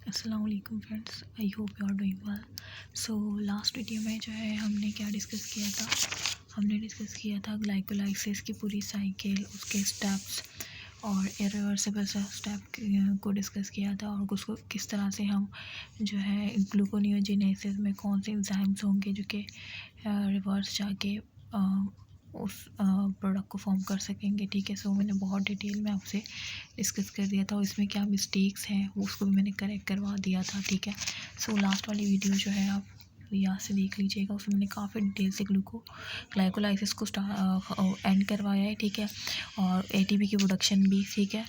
अस्सलाम वालेकुम friends, I hope you are doing well. So last video में जो है हमने क्या डिस्कस किया था, हमने डिस्कस किया था ग्लाइकोलाइसिस की पूरी साइकिल, उसके स्टेप्स और इरिवर्सिबल स्टेप को डिस्कस किया था और उसको किस तरह से हम जो है ग्लूकोनियोजेनेसिस में कौन से एंजाइम्स होंगे जो कि रिवर्स जाके उस प्रोडक्ट को फॉर्म कर सकेंगे। ठीक है, सो मैंने बहुत डिटेल में आपसे डिस्कस कर दिया था और इसमें क्या मिस्टेक्स हैं वो उसको भी मैंने करेक्ट करवा दिया था। ठीक है, सो लास्ट वाली वीडियो जो है आप यहाँ से देख लीजिएगा, उसमें मैंने काफ़ी डिटेल से ग्लाइकोलाइसिस को एंड करवाया है। ठीक है, और एटीपी की प्रोडक्शन भी। ठीक है,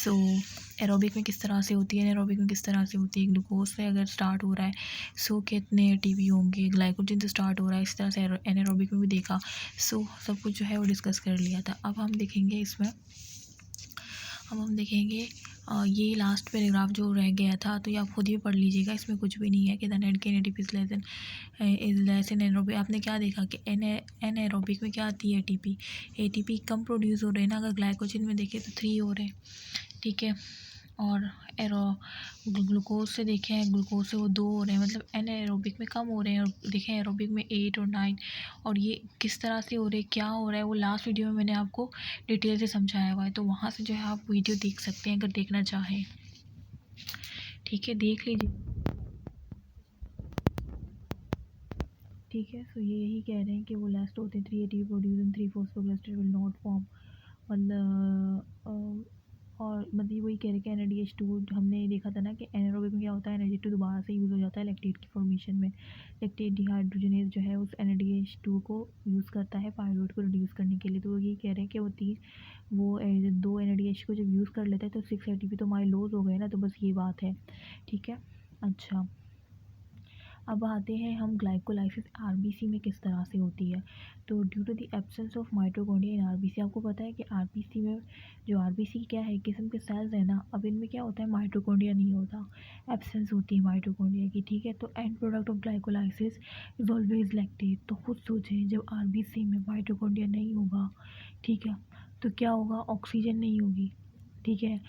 सो एरोबिक में किस तरह से होती है, एनारोबिक में किस तरह से होती है, ग्लूकोज से अगर स्टार्ट हो रहा है सो कितने एटीपी होंगे, ग्लाइकोजन से स्टार्ट हो रहा है, इस तरह से एनारोबिक में भी देखा। सो सब कुछ जो है वो डिस्कस कर लिया था। अब हम देखेंगे ये लास्ट पैराग्राफ जो रह गया था, तो ये आप खुद ही पढ़ लीजिएगा, इसमें कुछ भी नहीं है कि the net gain ATP is less in anaerobic. आपने क्या देखा कि एनारोबिक में क्या आती है, एटीपी कम प्रोड्यूस हो रहे हैं ना। अगर ग्लाइकोजन में देखें तो 3 हो रहे हैं। ठीक है, और एरो ग्लूकोज से देखें, ग्लूकोज से वो 2 हो रहे हैं, मतलब एनारोबिक में कम हो रहे हैं, और देखें एरोबिक में 8 और 9। और ये किस तरह से हो रहे हैं, क्या हो रहा है, वो लास्ट वीडियो में मैंने आपको डिटेल से समझाया हुआ है, तो वहाँ से जो है आप वीडियो देख सकते हैं अगर देखना चाहें। ठीक है, देख लीजिए। ठीक है, सो ये यही कह रहे हैं कि वो लास्ट होते हैं 3 ATP produce and 3 phosphoglyceride will not form, मतलब और मतलब वही कह रहे कि NADH2 हमने देखा था ना कि एनारोबिक में क्या होता है, NADH2 दोबारा से यूज़ हो जाता है लैक्टेट की फॉर्मेशन में। लैक्टेट डिहाइड्रोजनेज जो है उस NADH2 को यूज़ करता है पायरूवेट को रिड्यूस करने के लिए। तो वो ये कह रहे हैं कि वो 2 NADH को जब यूज़ कर लेता है तो 6 ATP तो हमारे लॉस हो गए ना, तो बस ये बात है। ठीक है, अच्छा अब आते हैं हम ग्लाइकोलाइसिस आरबीसी में किस तरह से होती है। तो due to the absence of mitochondria in RBC, आपको पता है कि आरबीसी में जो आरबीसी क्या है, किस्म के सेल्स है ना, अब इनमें क्या होता है, माइटोकॉन्ड्रिया नहीं होता, एब्सेंस होती है माइटोकॉन्ड्रिया की। ठीक है, तो and product of glycolysis is always lactate. तो खुद सोचें, जब आरबीसी में माइटोकॉन्ड्रिया नहीं होगा, ठीक है, तो क्या होगा, ऑक्सीजन नहीं होगी। ठीक है,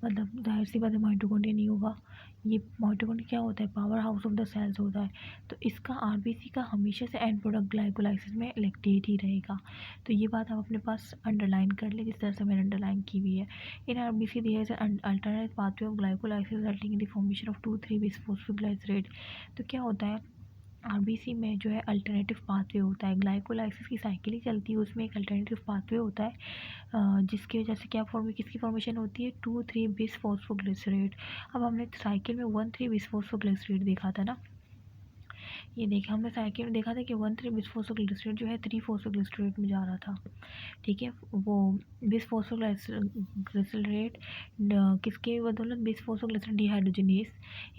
मतलब जाहिर सी बात है माइटोकॉन्ड्रिया नहीं होगा। ये माइटोकॉन्ड्रिया क्या होता है, power house of the cells होता है। तो इसका आरबीसी का हमेशा से एंड प्रोडक्ट ग्लाइकोलाइसिस में लैक्टेट ही रहेगा। तो ये बात आप अपने पास अंडरलाइन कर ले, जिस तरह से मैंने अंडरलाइन की हुई है। In RBC there is an alternate pathway of glycolysis resulting in the formation of 2,3 bisphosphoglyceride. तो क्या होता है, आरबीसी में जो है अल्टरनेटिव पाथवे होता है, ग्लाइकोलाइसिस की साइकिल ही चलती है, उसमें एक अल्टरनेटिव पाथवे होता है जिसकी वजह से किसकी फॉर्मेशन होती है, 2,3 बिसफॉस्फोग्लिसराइड। अब हमने साइकिल में 1,3 बिसफॉस्फोग्लिसराइड देखा था ना, ये देखा हमने साइकिल में देखा था कि 1,3 बिसफॉस्फोग्लिसराइड जो है 3 फॉस्फोग्लिसराइड में जा रहा था। ठीक है, वो बिसफॉस्फोग्लिसराइड किसके बदौलत, बिसफॉस्फोग्लिसराइड डिहाइड्रोजनेज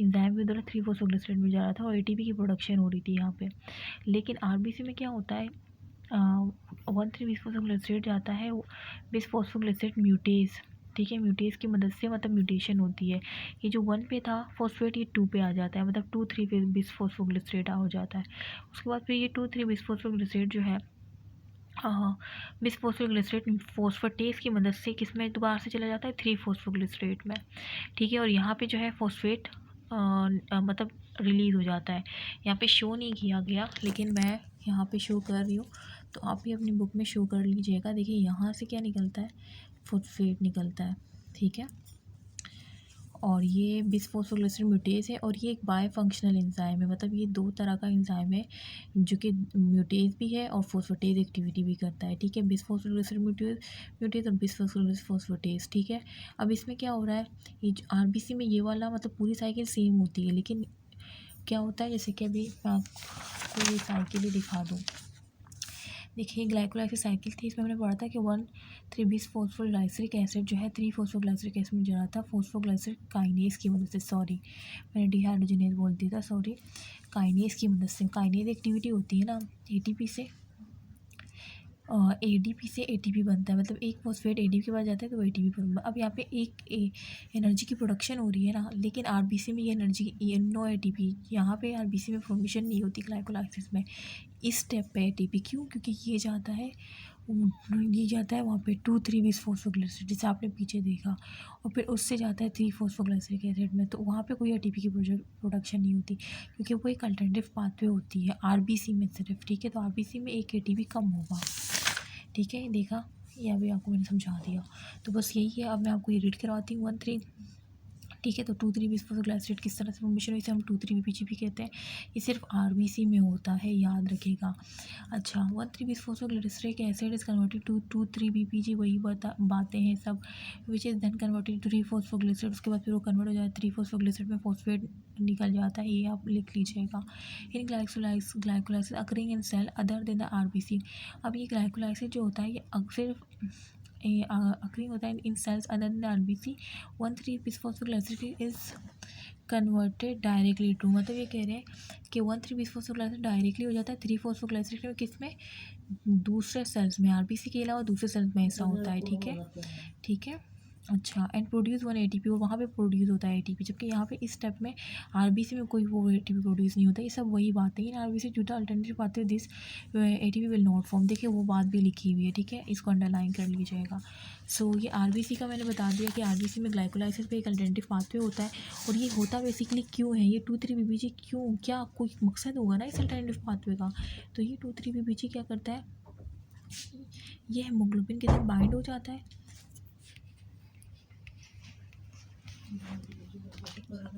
एंजाइम की बदौलत 3 फॉस्फोग्लिसराइड में जा रहा था और एटीपी की प्रोडक्शन हो रही थी यहाँ पे। लेकिन आरबीसी में क्या होता है, 1,3 बिसफॉस्फोग्लिसराइड जाता है बिसफॉस्फोग्लिसराइड म्यूटेज। ठीक है, म्यूटेज की मदद से मतलब म्यूटेशन होती है, ये जो 1 पे था फॉस्फेट ये 2 पे आ जाता है, मतलब 2,3 बिसफॉस्फोग्लिसराइड हो जाता है। उसके बाद फिर ये 2,3 बिसफॉस्फोग्लिसराइड जो है बिसफॉस्फोग्लिसराइड फॉस्फेटेज की मदद से किस में दोबारा से चला जाता है, 3 फॉस्फोग्लिसराइड में। ठीक है, और यहाँ पे जो है फॉस्फेट मतलब रिलीज़ हो जाता है। यहाँ पे शो नहीं किया गया लेकिन मैं यहाँ पे शो कर रही हूँ, तो आप भी अपनी बुक में शो कर लीजिएगा। देखिए यहाँ से क्या निकलता है, फॉस्फेट निकलता है। ठीक है, और ये बिसफॉस्फोग्लिसराइड म्यूटेज है और ये एक बाय फंक्शनल एंजाइम है, मतलब ये 2 तरह का एंजाइम है जो कि म्यूटेज भी है और फॉस्फेटेज एक्टिविटी भी करता है। ठीक है, बिसफॉस्फोग्लिसराइड म्यूटेज और बिसफॉस्फोग्लिसराइड फॉस्फेटेज। ठीक है, अब इसमें क्या हो रहा है, ये आरबीसी में ये वाला मतलब पूरी साइकिल सेम होती है, लेकिन क्या होता है, जैसे कि अभी मैं आपको ये साइकिल ही दिखा दूँ। देखिए ग्लाइकोलाइसिस साइकिल थी, इसमें हमने पढ़ा था कि 1,3 बिसफॉस्फोग्लिसरिक एसिड जो है 3 फॉस्फोग्लिसरिक एसिड में जा रहा था फॉस्फोग्लिसरिक काइनेज की मदद से, सॉरी मैंने डिहाइड्रोजनेज बोल दिया था, सॉरी, काइनेज की मदद से। काइनेज एक्टिविटी होती है ना एटीपी से, एडीपी से एटीपी बनता है, मतलब एक फॉस्फेट एडीपी के पास जाता है तो वो एटीपी बनता है। अब यहाँ पे एक एनर्जी की प्रोडक्शन हो रही है ना, लेकिन आरबीसी में ये एनर्जी नो एटीपी, यहाँ पे आरबीसी में फॉर्मेशन नहीं होती ग्लाइकोलाइसिस में। इस स्टेप पे एटीपी क्यों, क्योंकि ये जाता है ये जाता है वहाँ पे 2,3-bis फॉस्फोग्लिसरेट जैसे आपने पीछे देखा, और फिर उससे जाता है 3-फॉस्फोग्लिसरिक एसिड में, तो वहाँ पे कोई एटीपी की प्रोडक्शन नहीं होती, क्योंकि वो एक अल्टरनेटिव पाथवे होती है आरबीसी में सिर्फ, ठीक है। तो आरबीसी में एक एटीपी कम होगा, ठीक है। देखा, ये अभी आपको मैंने समझा दिया। तो बस यही है। अब मैं आपको ये रीड करवाती हूँ 1-3, ठीक है। तो 2,3-bis फॉस्फोग्लिसरेट किस तरह से फॉर्मेशन हुई, इसे हम 2,3-BPG भी कहते हैं। ये सिर्फ आरबीसी में होता है, याद रखिएगा। अच्छा, 1,3-bis phosphoglyceric acid is converted to 2,3-BPG, वही बातें हैं सब, which is then converted to three phosphoglycerate. उसके बाद फिर वो कन्वर्ट हो जाता है 3-फॉस्फोग्लिसरेट में, फॉस्फेट निकल जाता है, ये आप लिख लीजिएगा। In glycolysis occurring in cell other than the RBC. अब ये ग्लाइकोलाइसिस जो होता है ये सिर्फ अकरिंग होता है in cells other than the RBC. 1,3-bis phosphoglycerate is converted directly to, मतलब ये कह रहे हैं कि 1,3-bis फॉस्फोग्लिसरेट डायरेक्टली हो जाता है 3-फॉस्फोग्लिसरेट में, किस में, दूसरे सेल्स में, आरबीसी के अलावा दूसरे सेल्स में ऐसा होता है, ठीक है, ठीक है। अच्छा, एंड प्रोड्यूस 1 एटीपी, और वहाँ पे प्रोड्यूस होता है एटीपी, जबकि यहाँ पे इस स्टेप में आरबीसी में कोई वो एटीपी प्रोड्यूस नहीं होता। ये सब वही बातें हैं। RBC to the alternative pathway this ATP will not form, देखिए वो बात भी लिखी हुई है, ठीक है, इसको अंडरलाइन कर लीजिएगा। सो ये आरबीसी का मैंने बता दिया कि आरबीसी में ग्लाइकोलाइसिस पे एक अल्टरनेटिव पाथवे होता है, और ये होता बेसिकली क्यों है, ये 2,3-BPG क्यों, क्या कोई मकसद होगा ना इस अल्टरनेटिव पाथवे का। तो ये 2,3-BPG क्या करता है, ये हेमोग्लोबिन के साथ बाइंड हो जाता है।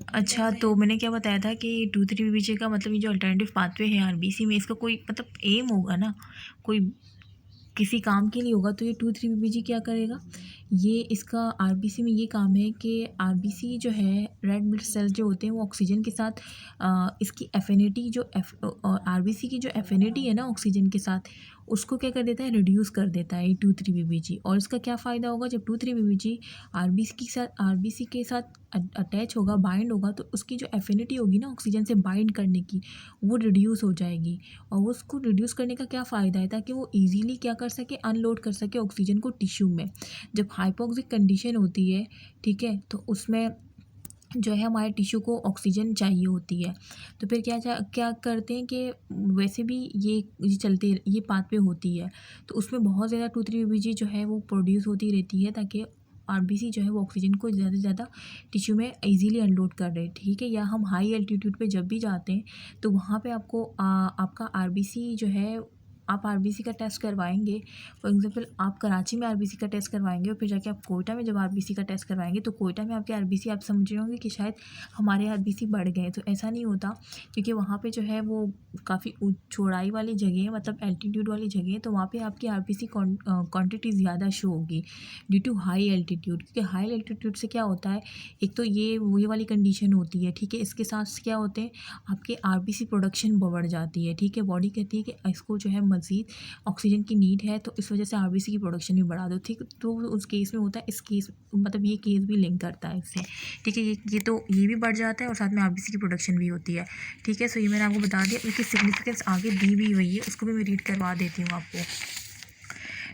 अच्छा, तो मैंने क्या बताया था कि 2,3-BPG का मतलब ये जो अल्टरनेटिव पाथवे है आरबीसी में, इसका कोई मतलब एम होगा ना, कोई किसी काम के लिए होगा। तो ये 2,3-BPG क्या करेगा, ये इसका आरबीसी में ये काम है कि आरबीसी जो है, रेड ब्लड सेल्स जो होते हैं वो ऑक्सीजन के साथ इसकी एफिनिटी जो आरबीसी की जो एफिनिटी है ना ऑक्सीजन के साथ, उसको क्या कर देता है, रिड्यूस कर देता है ये 2,3-BPG। और इसका क्या फ़ायदा होगा, जब 2,3-BPG आरबीसी के साथ अटैच होगा, बाइंड होगा, तो उसकी जो एफिनिटी होगी ना ऑक्सीजन से बाइंड करने की, वो रिड्यूस हो जाएगी। और वो उसको रिड्यूस करने का क्या फ़ायदा है, ताकि वो ईज़िली क्या कर सके, अनलोड कर सके ऑक्सीजन को टिश्यू में। जब हाइपोक्सिक कंडीशन होती है, ठीक है, तो उसमें जो है हमारे टिश्यू को ऑक्सीजन चाहिए होती है। तो फिर क्या करते हैं कि वैसे भी ये चलते ये पाथवे होती है, तो उसमें बहुत ज़्यादा 2,3-BPG जो है वो प्रोड्यूस होती रहती है, ताकि आरबीसी जो है वो ऑक्सीजन को ज़्यादा से ज़्यादा टिश्यू में इजीली अनलोड कर रहे, ठीक है। या हम हाई एल्टीट्यूड पे जब भी जाते हैं, तो वहाँ पे आपको आपका आरबीसी जो है, आप आरबीसी का टेस्ट करवाएंगे। फॉर एग्जांपल आप कराची में आरबीसी का टेस्ट करवाएंगे, और फिर जाके आप कोयटा में जब आरबीसी का टेस्ट करवाएंगे, तो कोयटा में आपके आरबीसी आप समझ रहे होंगे कि शायद हमारे आरबीसी बढ़ गए। तो ऐसा नहीं होता, क्योंकि वहाँ पे जो है वो काफ़ी चौड़ाई वाली जगह है, मतलब एल्टीट्यूड वाली जगह है, तो वहाँ पे आपकी आरबीसी क्वान्टिटी ज़्यादा शो होगी ड्यू टू हाई एल्टीट्यूड। क्योंकि हाई एल्टीट्यूड से क्या होता है, एक तो ये वाली कंडीशन होती है, ठीक है। इसके साथ क्या होते हैं, आपके आरबीसी प्रोडक्शन बढ़ जाती है, ठीक है। बॉडी कहती है कि इसको जो है मज़ीद ऑक्सीजन की नीड है, तो इस वजह से आरबीसी की प्रोडक्शन भी बढ़ा दो, ठीक। तो उस केस में होता है, इस केस मतलब ये केस भी लिंक करता है इससे, ठीक है। ये भी बढ़ जाता है, और साथ में आरबीसी की प्रोडक्शन भी होती है, ठीक है। सो ये मैंने आपको बता दिया, इसकी सिग्निफिकेंस आगे दी भी हुई है, उसको भी मैं रीड करवा देती हूँ आपको,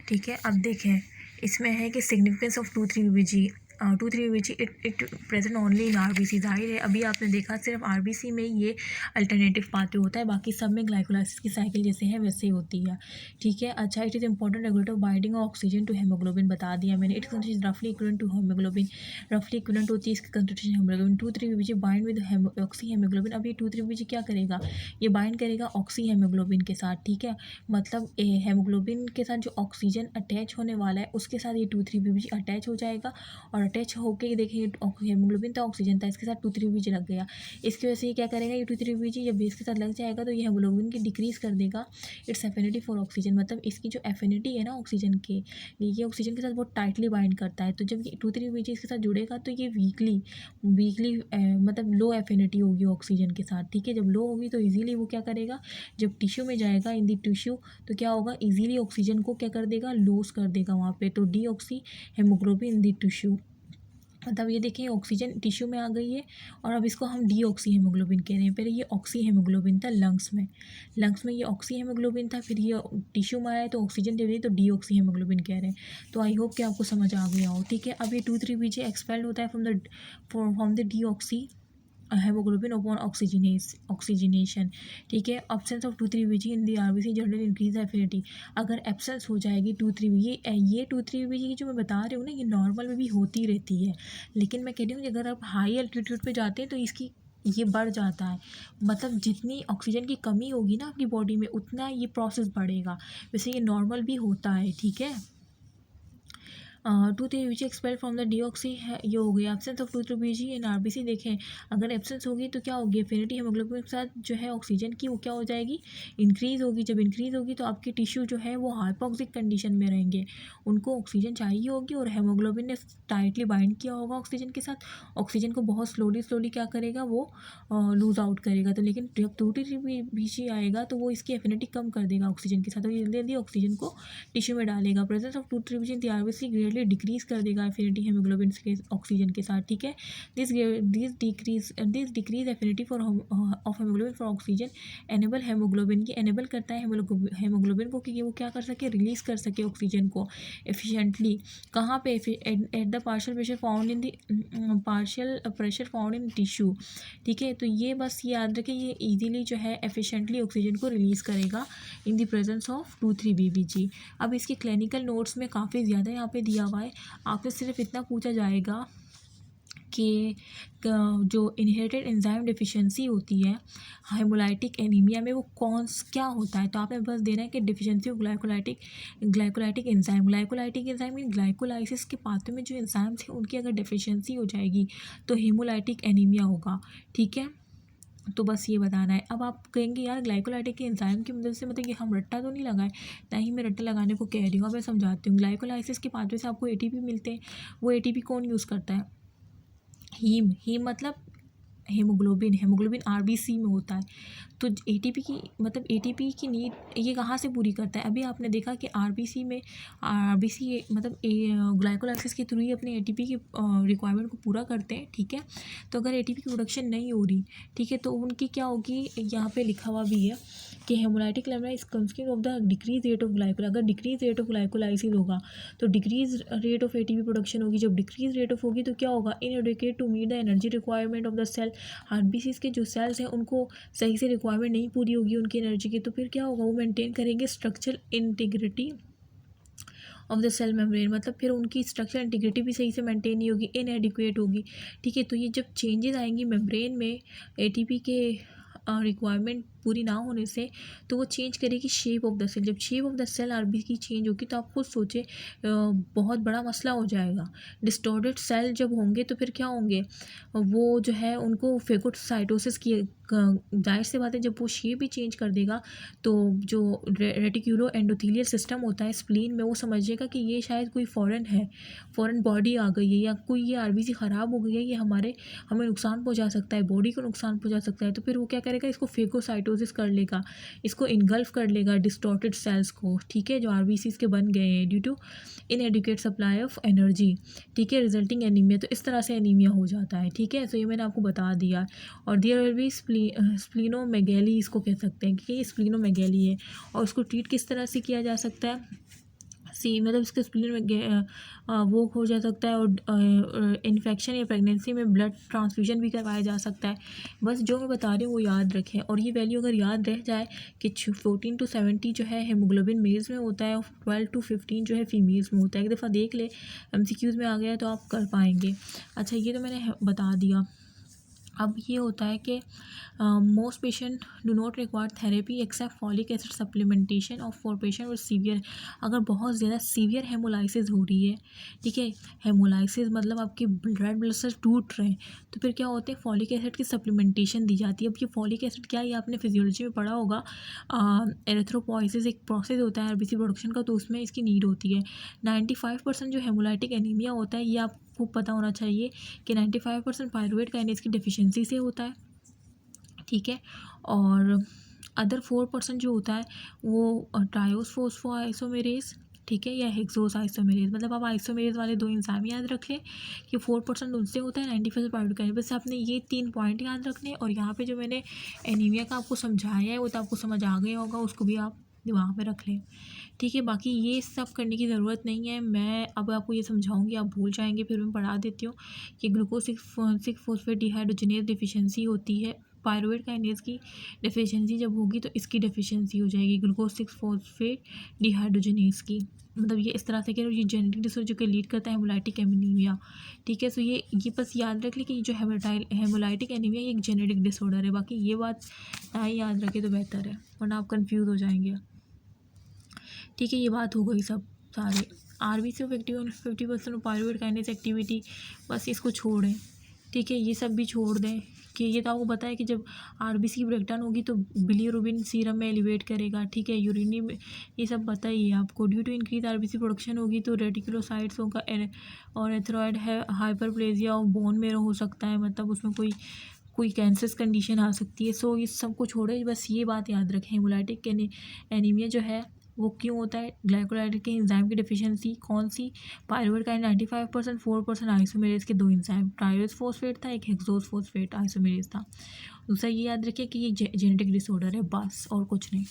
ठीक है। अब देखें, इसमें है कि significance of 2,3-BPG 2,3-BPG it present only in RBC. जाहिर है अभी आपने देखा सिर्फ आरबीसी में ये अल्टरनेटिव पाथवे होता है, बाकी सब में ग्लाइकोलाइसिस की साइकिल जैसे है वैसे ही होती है, ठीक है। अच्छा, it is important regulator binding of oxygen to haemoglobin, बता दिया मैंने। इट कंसिस्ट रफली इक्विवेलेंट टू हेमोग्लोबिन, रफली इक्विवेलेंट होती है इसकी concentration haemoglobin. 2,3-BPG bind with oxy haemoglobin. अब ये 2,3-BPG क्या करेगा, ये बाइंड करेगा ऑक्सी हेमोग्लोबिन के साथ, ठीक है। मतलब हेमोग्लोबिन के साथ जो ऑक्सीजन अटैच होने वाला है उसके साथ ये 2,3-BPG अटैच हो जाएगा, और अटैच होकर देखिए हेमोग्लोबिन था, ऑक्सीजन था, इसके साथ 2,3-BPG लग गया। इसकी वजह से ये क्या करेगा, ये 2,3-BPG जब बेस के साथ लग जाएगा तो ये हेमोग्लोबिन की डिक्रीज़ कर देगा इट्स एफिनिटी फॉर ऑक्सीजन। मतलब इसकी जो एफिनिटी है ना ऑक्सीजन के, ये ऑक्सीजन के साथ बहुत टाइटली बाइंड करता है। तो जब ये 2,3-BPG इसके साथ जुड़ेगा तो ये वीकली मतलब लो एफिनिटी होगी ऑक्सीजन के साथ, ठीक है। जब लो होगी तो इजीली वो क्या करेगा, जब टिश्यू में जाएगा इन दी टिश्यू, तो क्या होगा, इजीली ऑक्सीजन को क्या कर देगा, लूज कर देगा वहाँ पे। तो डी ऑक्सी हेमोग्लोबिन इन दी टिश्यू, मतलब ये देखिए ऑक्सीजन टिश्यू में आ गई है, और अब इसको हम डी ऑक्सी हेमोग्लोबिन कह रहे हैं। पहले ये ऑक्सी हेमोग्लोबिन था लंग्स में ये ऑक्सी हेमोग्लोबिन था, फिर ये टिश्यू में आया तो ऑक्सीजन दे रही, तो डी ऑक्सी हेमोग्लोबिन कह रहे हैं। तो आई होप कि आपको समझ आ गया हो, ठीक है। अब ये 2,3-BPG एक्सपेल्ड होता है from the D oxy haemoglobin upon oxygenation, ठीक है। Absence of 2,3-BG in the RBC general increase affinity, अगर एब्सेंस हो जाएगी 2,3-BG, ये 2,3-BG की जो मैं बता रही हूँ ना, ये नॉर्मल में भी होती रहती है, लेकिन मैं कह रही हूँ कि अगर आप हाई एल्टीट्यूड पे जाते हैं तो इसकी ये बढ़ जाता है, मतलब जितनी ऑक्सीजन की कमी होगी ना आपकी बॉडी में उतना ये प्रोसेस बढ़ेगा, वैसे ये नॉर्मल भी होता है, ठीक है। 2,3-BG expel from the deoxy ये हो गया। Absence of 2,3-BG in RBC देखें, अगर एब्सेंस होगी तो क्या होगी, एफिनिटी हेमोग्लोबिन के साथ जो है ऑक्सीजन की वो क्या हो जाएगी, इंक्रीज़ होगी। जब इंक्रीज़ होगी तो आपके टिश्यू जो है वो हाइपोक्सिक कंडीशन में रहेंगे, उनको ऑक्सीजन चाहिए होगी और हेमोग्लोबिन ने टाइटली बाइंड किया होगा ऑक्सीजन के साथ, ऑक्सीजन को बहुत स्लोली क्या करेगा वो लूज आउट करेगा। तो लेकिन जब 2,3-BG आएगा तो वो इसकी एफिनिटी कम कर देगा ऑक्सीजन के साथ और जल्दी जल्दी ऑक्सीजन को टिश्यू में डालेगा। Presence of 2,3-BG in the RBC gradually decrease कर देगा एफिनिटी हेमोग्लोबिन के ऑक्सीजन के साथ, ठीक है। This decrease affinity for of haemoglobin for oxygen enable haemoglobin की एनेबल करता है हेमोग्लोबिन को कि वो क्या कर सके, रिलीज कर सके ऑक्सीजन को एफिशिएंटली। कहाँ पे, at the partial pressure found in the partial pressure found in tissue, ठीक है। तो ये बस याद रखें, ये इजीली जो है एफिशिएंटली ऑक्सीजन को रिलीज़ करेगा in the presence of 2,3-BG। अब इसके क्लिनिकल नोट्स में काफ़ी ज़्यादा यहाँ पे दिया हुआ है, आपसे सिर्फ इतना पूछा जाएगा कि जो इनहेरिटेड एंजाइम डिफिशिएंसी होती है हेमोलाइटिक एनीमिया में वो क्या होता है, तो आपने बस देना है कि deficiency of glycolytic enzyme in glycolysis के पाथवे में जो एंजाइम्स हैं उनकी अगर डिफिशिएंसी हो जाएगी तो हेमोलाइटिक एनीमिया होगा, ठीक है। तो बस ये बताना है। अब आप कहेंगे यार ग्लाइकोलाइटिक के एंजाइम की मदद से मतलब कि हम रट्टा तो नहीं लगाए, ना ही मैं रट्टा लगाने को कह रही हूँ। अब मैं समझाती हूँ, ग्लाइकोलाइसिस के पाथवे से आपको एटीपी मिलते हैं, वो एटीपी कौन यूज़ करता है, हीम मतलब हेमोग्लोबिन आरबीसी में होता है। तो एटीपी की मतलब एटीपी की नीड ये कहाँ से पूरी करता है, अभी आपने देखा कि आरबीसी मतलब ग्लाइकोलाइसिस के थ्रू ही अपने एटीपी की रिक्वायरमेंट को पूरा करते हैं, ठीक है। तो अगर एटीपी की प्रोडक्शन नहीं हो रही, ठीक है, तो उनकी क्या होगी, यहाँ पे लिखा हुआ भी है कि haemolytic lemna is consisting of the decrease rate of glycol, अगर डिक्रीज रेट ऑफ ग्लाइकोलाइसिस होगा तो decrease rate of ATP production होगी, जब डिक्रीज रेट ऑफ होगी तो क्या होगा, inadequate to meet the energy requirement of the cell, RBC के जो सेल्स हैं उनको सही से रिक्वायरमेंट नहीं पूरी होगी उनकी एनर्जी की, तो फिर क्या होगा, वो मेंटेन करेंगे structural integrity of the cell membrane, मतलब फिर उनकी स्ट्रक्चरल इंटीग्रिटी भी सही से मेंटेन नहीं होगी, इनएडिक्वेट होगी, ठीक है। तो ये जब चेंजेस आएंगी मेम्ब्रेन में एटीपी के रिक्वायरमेंट पूरी ना होने से, तो वो चेंज करेगी शेप ऑफ द सेल, जब shape of the cell RBC की चेंज होगी तो आप खुद सोचे बहुत बड़ा मसला हो जाएगा। डिस्टॉर्टेड सेल जब होंगे तो फिर क्या होंगे, वो जो है उनको फेगोसाइटोसिस की जाहिर सी बात है, जब वो शेप भी चेंज कर देगा तो जो रेटिक्यूलो एंडोथेलियल सिस्टम होता है स्प्लीन में, वो समझिएगा कि ये शायद कोई फॉरेन बॉडी आ गई है या कोई ये आरबीसी ख़राब हो गई है, ये हमें नुकसान पहुंचा सकता है, बॉडी को नुकसान पहुंचा सकता है, तो फिर वो क्या करेगा, इसको फेगोसाइटोसिस कर लेगा, इसको इनगल्फ कर लेगा डिस्टॉर्टेड सेल्स को, ठीक है, जो आरबीसी के बन गए हैं due to inadequate supply of energy, ठीक है, रिजल्टिंग एनीमिया। तो इस तरह से एनीमिया हो जाता है, ठीक है। तो ये मैंने आपको बता दिया। और देयर विल बी स्प्लीनोमेगैली इसको कह सकते हैं कि ये स्प्लीनोमेगैली है, और उसको ट्रीट किस तरह से किया जा सकता है, मतलब इसके स्प्लीन में वो हो जा सकता है, और इन्फेक्शन या प्रेगनेंसी में ब्लड ट्रांसफ्यूजन भी करवाया जा सकता है। बस जो मैं बता रही हूँ वो याद रखें, और ये वैल्यू अगर याद रह जाए कि 14 to 70 जो है हेमोग्लोबिन मेल्स में होता है और 12 to 15 जो है फीमेल्स में होता है, एक दफ़ा देख ले, एमसीक्यूज़ में आ गया तो आप कर पाएंगे। अच्छा, ये तो मैंने बता दिया। अब ये होता है कि most patient do not require therapy except folic acid supplementation of for patient with severe, अगर बहुत ज़्यादा सीवियर हेमोलाइसिस हो रही है, ठीक है, हेमोलाइसिस मतलब आपके रेड ब्लड सेल टूट रहे हैं, तो फिर क्या होता है, फॉलिक एसिड की सप्लीमेंटेशन दी जाती है। अब ये फॉलिक एसिड क्या है, ये आपने फिजियोलॉजी में पढ़ा होगा, एरिथ्रोपोइसिस एक प्रोसेस होता है आरबीसी प्रोडक्शन का, तो उसमें इसकी नीड होती है। 95% जो हेमोलाइटिक एनीमिया होता है, ये आपको पता होना चाहिए कि 95% पायरुवेट काइनेज की डेफिशिएंसी से होता है, ठीक है। और अदर 4% जो होता है वो ट्रायोस फोस्फोआइसोमेरेज, ठीक है, या हेक्सोस आइसोमेरेज, मतलब आप आइसोमेरेज वाले 2 एंजाइम याद रख लें कि 4% उनसे होता है, 90% पायरुवेट काइनेज। बस आपने ये 3 पॉइंट याद रखने, और यहाँ पे जो मैंने एनीमिया का आपको समझाया है वो तो आपको समझ आ गया होगा, उसको भी आप दिमाग में रख लें, ठीक है। बाकी ये सब करने की ज़रूरत नहीं है, मैं अब आपको ये समझाऊंगी, आप भूल जाएंगे, फिर मैं पढ़ा देती हूँ कि glucose six phosphate dehydrogenase deficiency होती है। पायरुवेट काइनेज की डिफिशियंसी जब होगी तो इसकी डिफिशियंसी हो जाएगी, ग्लूकोज सिक्स फोस्फेट डिहाइड्रोजनेज की। मतलब ये इस तरह से कि ये जेनेटिक डिसऑर्डर जो कि लीड करता है हेमोलाइटिक एनीमिया। ठीक है। सो ये बस याद रख ले कि जो हेमोलाइटिक एनीमिया ये एक जेनेटिक डिसऑर्डर है। बाकी ये बात ना ही याद रखे तो बेहतर है, वरना आप कंफ्यूज हो जाएंगे। ठीक है, ये बात हो गई सब सारे। RBC of active 50% of pyruvate kinase activity, बस इसको छोड़ें। ठीक है, ये सब भी छोड़ दें कि ये तो आपको पता है कि जब आरबीसी की ब्रेकडाउन होगी तो बिलियरुबिन सीरम में एलिवेट करेगा। ठीक है, यूरिनी में ये सब पता ही है आपको। Due to increase RBC production होगी तो रेटिकुलोसाइट्स होगा और एथेरॉयड है हाइपरप्लेजिया ऑफ बोन मेरो हो सकता है, मतलब उसमें कोई कैंसर कंडीशन आ सकती है। सो इस सब को छोड़े, बस ये बात याद रखें, हेमोलाइटिक एनीमिया जो है वो क्यों होता है? ग्लाइकोलाइटिक के एंजाइम की डिफिशियंसी। कौन सी? पायरुवेट का 95%, 4% आइसोमेरेज के 2 एंजाइम, ट्राइरोज फोस्फेट था, एक हेक्सोज फोस्फेट आइसोमेरेज था। दूसरा ये याद रखिए कि ये जेनेटिक डिसऑर्डर है, बस और कुछ नहीं।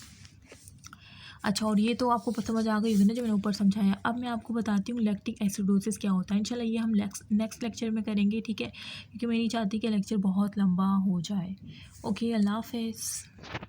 अच्छा, और ये तो आपको समझ आ गई होगी ना जो मैंने ऊपर समझाया। अब मैं आपको बताती हूँ लैक्टिक एसिडोसिस क्या होता है। इंशाल्लाह ये हम नेक्स्ट लेक्चर में करेंगे। ठीक है, क्योंकि मैं नहीं चाहती कि लेक्चर बहुत लंबा हो जाए। ओके, अल्लाह हाफ़िज़।